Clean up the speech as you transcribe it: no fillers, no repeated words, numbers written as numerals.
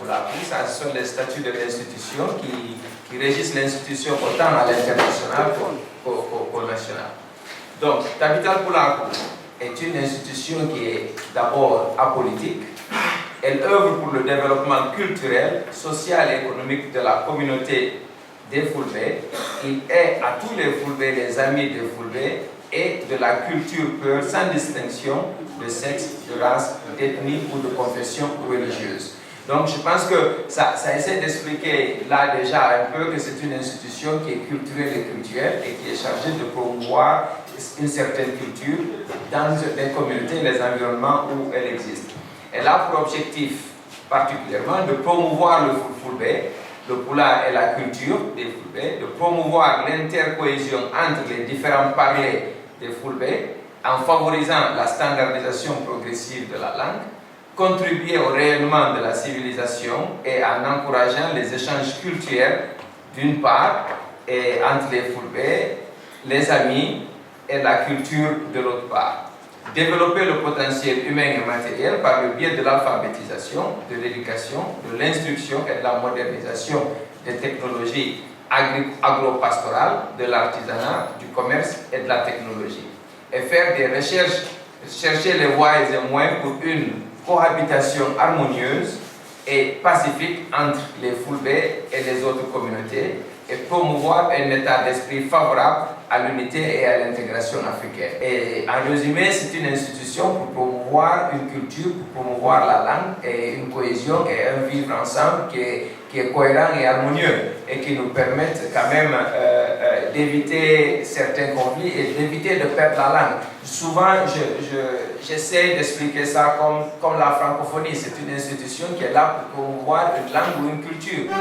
Poulapou, ça sont les statuts de l'institution qui régissent l'institution autant à l'international qu'au national. Donc, Capital Poulapou est une institution qui est d'abord apolitique. Elle œuvre pour le développement culturel, social et économique de la communauté des Fulbé. Il est à tous les Fulbé les amis des Fulbé et de la culture pure sans distinction de sexe, de race, d'ethnie ou de confession religieuse. Donc je pense que ça essaie d'expliquer là déjà un peu que c'est une institution qui est culturelle et culturelle et qui est chargée de promouvoir une certaine culture dans les communautés et les environnements où elle existe. Elle a pour objectif particulièrement de promouvoir le Fulbé, le Pula et la culture des Fulbé, de promouvoir l'intercohésion entre les différents parlers des Fulbé en favorisant la standardisation progressive de la langue, contribuer au rayonnement de la civilisation et en encourageant les échanges culturels d'une part et entre les Fulbé, les amis et la culture de l'autre part. Développer le potentiel humain et matériel par le biais de l'alphabétisation, de l'éducation, de l'instruction et de la modernisation des technologies agro-pastorales, de l'artisanat, du commerce et de la technologie. Et faire des recherches, chercher les voies et moyens pour une cohabitation harmonieuse et pacifique entre les Fulbé et les autres communautés et promouvoir un état d'esprit favorable à l'unité et à l'intégration africaine. Et en résumé, c'est une institution pour promouvoir une culture, pour promouvoir la langue et une cohésion et un vivre ensemble qui est cohérent et harmonieux et qui nous permettent quand même d'éviter certains conflits et d'éviter de perdre la langue. Souvent, j'essaie d'expliquer ça comme la francophonie. C'est une institution qui est là pour promouvoir une langue ou une culture.